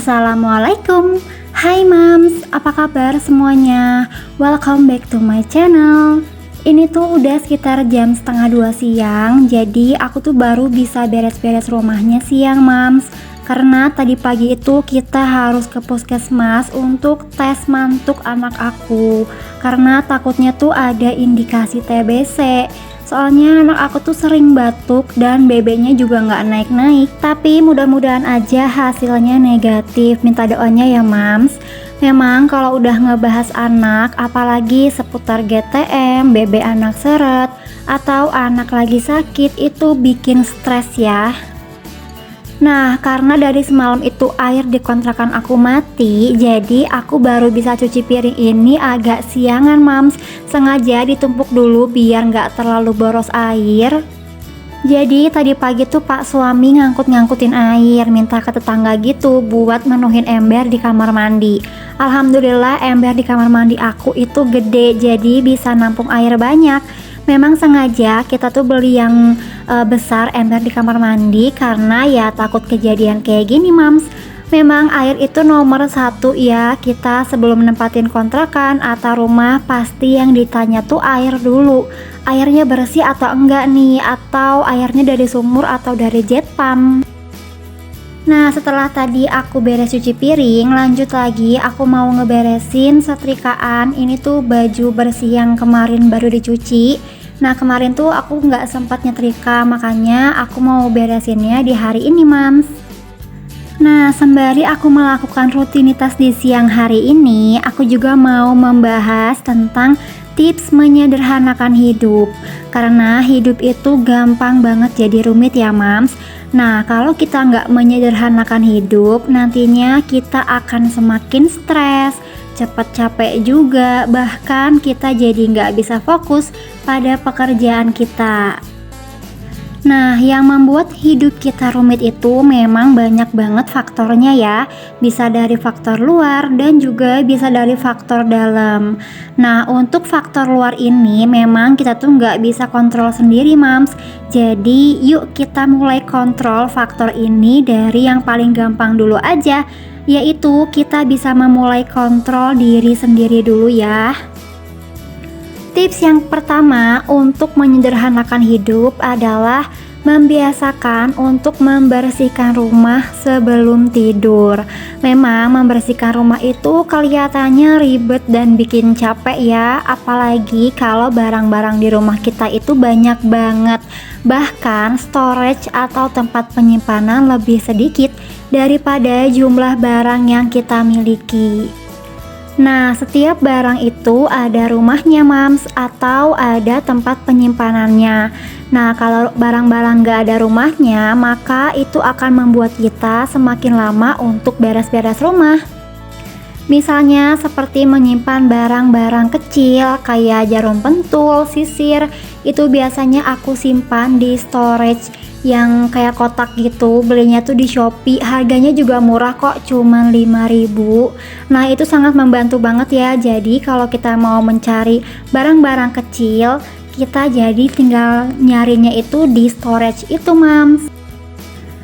Assalamualaikum. Hai Mams, apa kabar semuanya? Welcome back to my channel. Ini tuh udah sekitar jam setengah 2 siang. Jadi aku tuh baru bisa beres-beres rumahnya siang Mams. Karena tadi pagi itu kita harus ke puskesmas untuk tes mantuk anak aku. Karena takutnya tuh ada indikasi TBC. Soalnya anak aku tuh sering batuk dan BB-nya juga nggak naik-naik. Tapi mudah-mudahan aja hasilnya negatif. Minta doanya ya Mams. Memang kalau udah ngebahas anak, apalagi seputar GTM, BB anak seret, atau anak lagi sakit, itu bikin stres ya. Nah, karena dari semalam itu air di kontrakan aku mati, jadi aku baru bisa cuci piring ini agak siangan Mams. Sengaja ditumpuk dulu biar nggak terlalu boros air. Jadi tadi pagi tuh Pak suami ngangkut-ngangkutin air, minta ke tetangga gitu buat menuhin ember di kamar mandi. Alhamdulillah ember di kamar mandi aku itu gede, jadi bisa nampung air banyak. Memang sengaja kita tuh beli yang besar ember di kamar mandi karena ya takut kejadian kayak gini Mams. Memang air itu nomor satu ya, kita sebelum nempatin kontrakan atau rumah pasti yang ditanya tuh air dulu. Airnya bersih atau enggak nih, atau airnya dari sumur atau dari jet pump. Nah, setelah tadi aku beres cuci piring, lanjut lagi aku mau ngeberesin setrikaan. Ini tuh baju bersih yang kemarin baru dicuci. Nah, kemarin tuh aku nggak sempat nyetrika, makanya aku mau beresinnya di hari ini Mams. Nah, sembari aku melakukan rutinitas di siang hari ini, aku juga mau membahas tentang tips menyederhanakan hidup. Karena hidup itu gampang banget jadi rumit ya Mams. Nah, kalau kita nggak menyederhanakan hidup, nantinya kita akan semakin stres, cepat capek juga, bahkan kita jadi nggak bisa fokus pada pekerjaan kita. Nah, yang membuat hidup kita rumit itu memang banyak banget faktornya ya. Bisa dari faktor luar dan juga bisa dari faktor dalam. Nah, untuk faktor luar ini memang kita tuh nggak bisa kontrol sendiri Mams. Jadi yuk kita mulai kontrol faktor ini dari yang paling gampang dulu aja, yaitu kita bisa memulai kontrol diri sendiri dulu ya. Tips yang pertama untuk menyederhanakan hidup adalah membiasakan untuk membersihkan rumah sebelum tidur. Memang membersihkan rumah itu kelihatannya ribet dan bikin capek ya, apalagi kalau barang-barang di rumah kita itu banyak banget. Bahkan storage atau tempat penyimpanan lebih sedikit daripada jumlah barang yang kita miliki. Nah, setiap barang itu ada rumahnya Mams atau ada tempat penyimpanannya. Nah, kalau barang-barang gak ada rumahnya, maka itu akan membuat kita semakin lama untuk beres-beres rumah. Misalnya seperti menyimpan barang-barang kecil kayak jarum pentul, sisir, itu biasanya aku simpan di storage yang kayak kotak gitu. Belinya tuh di Shopee, harganya juga murah kok, cuman 5.000. Nah, itu sangat membantu banget ya. Jadi kalau kita mau mencari barang-barang kecil, kita jadi tinggal nyarinya itu di storage itu Mams.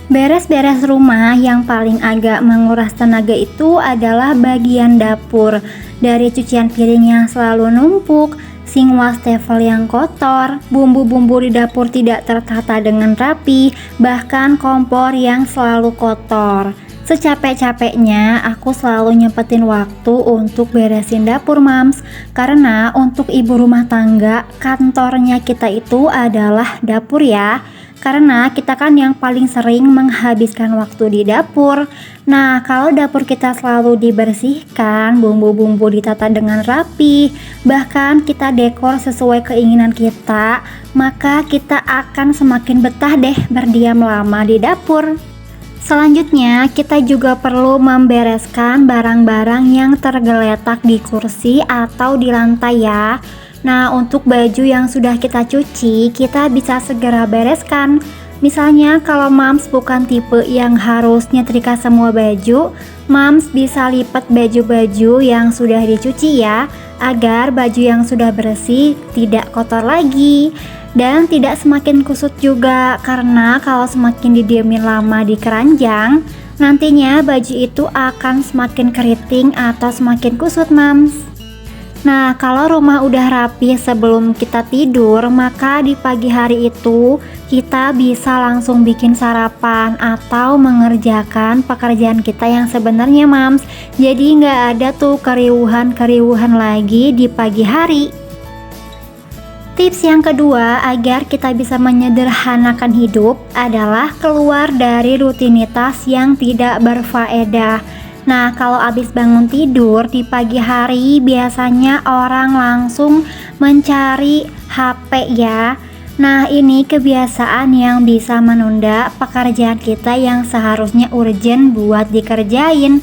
Beres-beres rumah yang paling agak menguras tenaga itu adalah bagian dapur. Dari cucian piring yang selalu numpuk, sink wastafel yang kotor, bumbu-bumbu di dapur tidak tertata dengan rapi, bahkan kompor yang selalu kotor. Secapek-capeknya aku selalu nyempetin waktu untuk beresin dapur Mams. Karena untuk ibu rumah tangga, kantornya kita itu adalah dapur ya. Karena kita kan yang paling sering menghabiskan waktu di dapur. Nah, kalau dapur kita selalu dibersihkan, bumbu-bumbu ditata dengan rapi, bahkan kita dekor sesuai keinginan kita, maka kita akan semakin betah deh berdiam lama di dapur. Selanjutnya, kita juga perlu membereskan barang-barang yang tergeletak di kursi atau di lantai ya. Nah, untuk baju yang sudah kita cuci, kita bisa segera bereskan. Misalnya kalau Mams bukan tipe yang harus nyetrika semua baju, Mams bisa lipat baju-baju yang sudah dicuci ya, agar baju yang sudah bersih tidak kotor lagi. Dan tidak semakin kusut juga, karena kalau semakin didiemin lama di keranjang, Nantinya baju itu akan semakin keriting atau semakin kusut mams. Nah, kalau rumah udah rapi sebelum kita tidur, maka di pagi hari itu kita bisa langsung bikin sarapan atau mengerjakan pekerjaan kita yang sebenarnya mams. Jadi nggak ada tuh keriuhan-keriuhan lagi di pagi hari. Tips yang kedua agar kita bisa menyederhanakan hidup adalah keluar dari rutinitas yang tidak berfaedah. Nah, kalau habis bangun tidur di pagi hari biasanya orang langsung mencari HP ya. Nah, ini kebiasaan yang bisa menunda pekerjaan kita yang seharusnya urgent buat dikerjain.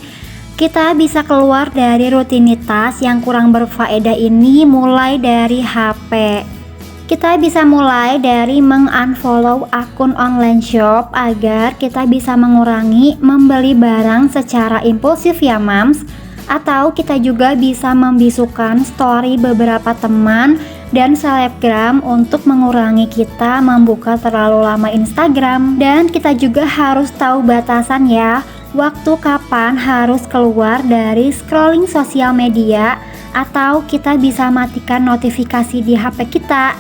Kita bisa keluar dari rutinitas yang kurang berfaedah ini mulai dari HP. Kita bisa mulai dari mengunfollow akun online shop agar kita bisa mengurangi membeli barang secara impulsif ya mams. Atau kita juga bisa membisukan story beberapa teman dan selebgram untuk mengurangi kita membuka terlalu lama Instagram. Dan kita juga harus tahu batasan ya, waktu kapan harus keluar dari scrolling sosial media, atau kita bisa matikan notifikasi di HP kita.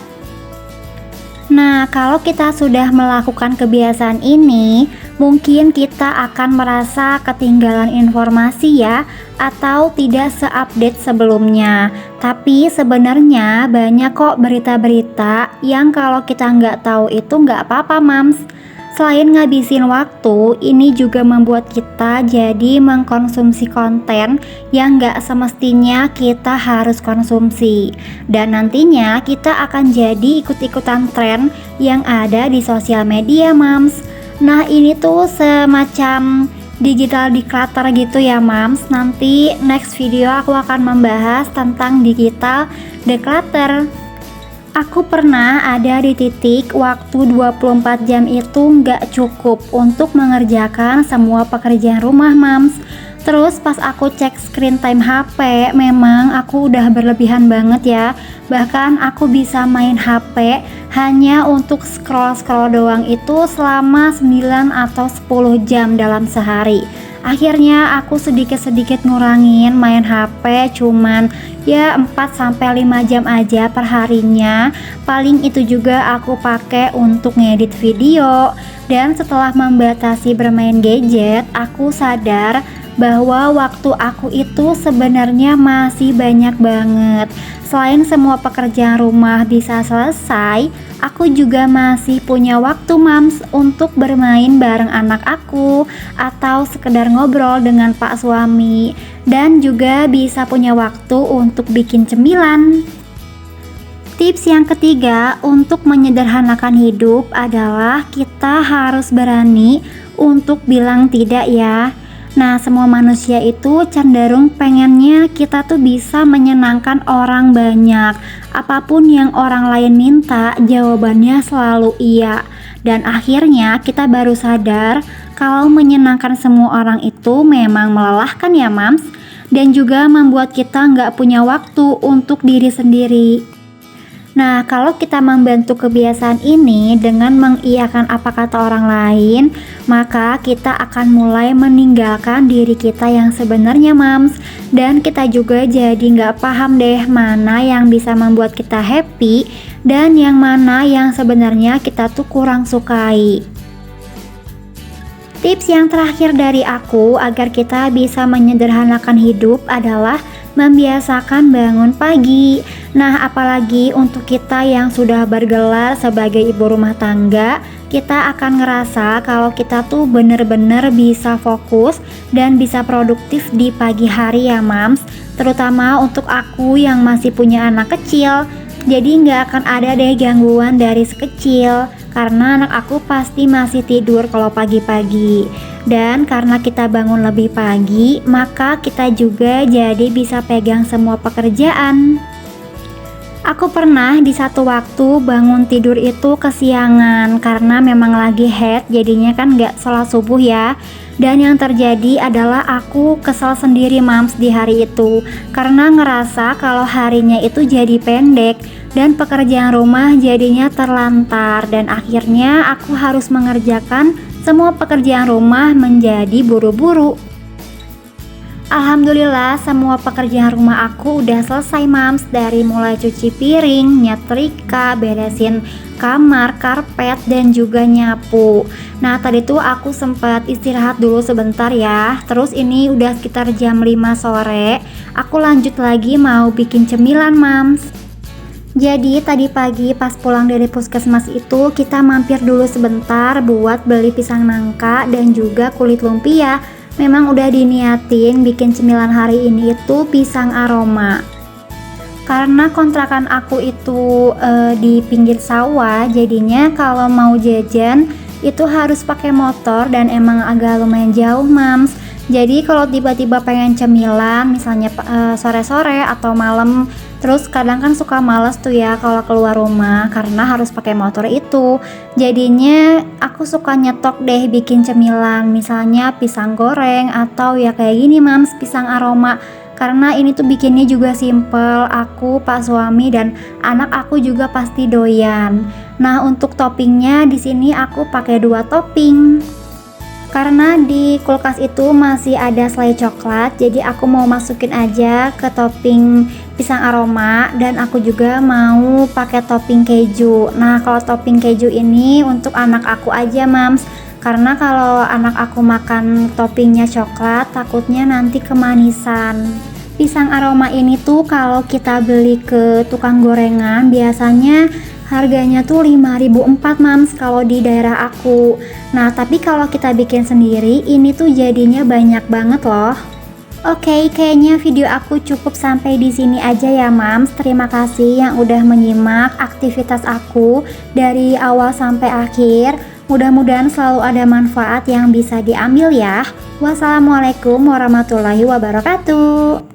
Nah, kalau kita sudah melakukan kebiasaan ini, mungkin kita akan merasa ketinggalan informasi ya, atau tidak seupdate sebelumnya. Tapi sebenarnya banyak kok berita-berita yang kalau kita nggak tahu itu nggak apa-apa mams. Selain ngabisin waktu, ini juga membuat kita jadi mengkonsumsi konten yang gak semestinya kita harus konsumsi. Dan nantinya kita akan jadi ikut-ikutan tren yang ada di sosial media mams. Nah, ini tuh semacam digital declutter gitu ya mams. Nanti next video aku akan membahas tentang digital declutter. Aku pernah ada di titik waktu 24 jam itu nggak cukup untuk mengerjakan semua pekerjaan rumah mams. Terus pas aku cek screen time HP, memang aku udah berlebihan banget ya. Bahkan aku bisa main HP hanya untuk scroll-scroll doang itu selama 9 atau 10 jam dalam sehari. Akhirnya aku sedikit-sedikit ngurangin main HP, cuman ya 4-5 jam aja per harinya. Paling itu juga aku pakai untuk ngedit video. Dan setelah membatasi bermain gadget, aku sadar bahwa waktu aku itu sebenarnya masih banyak banget. Selain semua pekerjaan rumah bisa selesai, aku juga masih punya waktu mams untuk bermain bareng anak aku, atau sekedar ngobrol dengan pak suami, dan juga bisa punya waktu untuk bikin cemilan. Tips yang ketiga untuk menyederhanakan hidup adalah kita harus berani untuk bilang tidak ya. Nah, semua manusia itu cenderung pengennya kita tuh bisa menyenangkan orang banyak. Apapun yang orang lain minta, jawabannya selalu iya. Dan akhirnya kita baru sadar kalau menyenangkan semua orang itu memang melelahkan ya mams. Dan juga membuat kita nggak punya waktu untuk diri sendiri. Nah, kalau kita membantu kebiasaan ini dengan mengiyakan apa kata orang lain, maka kita akan mulai meninggalkan diri kita yang sebenarnya mams. Dan kita juga jadi nggak paham deh mana yang bisa membuat kita happy dan yang mana yang sebenarnya kita tuh kurang sukai. Tips yang terakhir dari aku agar kita bisa menyederhanakan hidup adalah membiasakan bangun pagi. Nah, apalagi untuk kita yang sudah bergelar sebagai ibu rumah tangga, kita akan ngerasa kalau kita tuh bener-bener bisa fokus dan bisa produktif di pagi hari ya mams. Terutama untuk aku yang masih punya anak kecil. Jadi nggak akan ada deh gangguan dari sekecil, karena anak aku pasti masih tidur kalau pagi-pagi. Dan karena kita bangun lebih pagi, maka kita juga jadi bisa pegang semua pekerjaan. Aku pernah di satu waktu bangun tidur itu kesiangan karena memang lagi head, jadinya kan gak sholat subuh ya. Dan yang terjadi adalah aku kesal sendiri mams di hari itu karena ngerasa kalau harinya itu jadi pendek dan pekerjaan rumah jadinya terlantar. Dan akhirnya aku harus mengerjakan semua pekerjaan rumah menjadi buru-buru. Alhamdulillah semua pekerjaan rumah aku udah selesai mams, dari mulai cuci piring, nyetrika, beresin kamar, karpet, dan juga nyapu. Nah tadi tuh aku sempat istirahat dulu sebentar ya. Terus ini udah sekitar jam 5 sore, aku lanjut lagi mau bikin cemilan mams. Jadi tadi pagi pas pulang dari puskesmas itu kita mampir dulu sebentar buat beli pisang nangka dan juga kulit lumpia. Memang udah diniatin bikin cemilan hari ini itu pisang aroma. Karena kontrakan aku itu di pinggir sawah, jadinya kalau mau jajan itu harus pakai motor dan emang agak lumayan jauh mams. Jadi kalau tiba-tiba pengen cemilan misalnya sore-sore atau malam, terus kadang kan suka males tuh ya kalau keluar rumah karena harus pakai motor itu. Jadinya aku suka nyetok deh bikin cemilan, misalnya pisang goreng atau ya kayak gini mams, pisang aroma. Karena ini tuh bikinnya juga simple, aku, pak suami, dan anak aku juga pasti doyan. Nah untuk toppingnya di sini aku pakai 2 topping. Karena di kulkas itu masih ada selai coklat, jadi aku mau masukin aja ke topping pisang aroma, dan aku juga mau pakai topping keju. Nah kalau topping keju ini untuk anak aku aja mams, karena kalau anak aku makan toppingnya coklat takutnya nanti kemanisan. Pisang aroma ini tuh kalau kita beli ke tukang gorengan biasanya harganya tuh 5.004 mams kalau di daerah aku. Nah tapi kalau kita bikin sendiri ini tuh jadinya banyak banget loh. Oke, kayaknya video aku cukup sampai di sini aja ya mams. Terima kasih yang udah menyimak aktivitas aku dari awal sampai akhir. Mudah-mudahan selalu ada manfaat yang bisa diambil ya. Wassalamualaikum warahmatullahi wabarakatuh.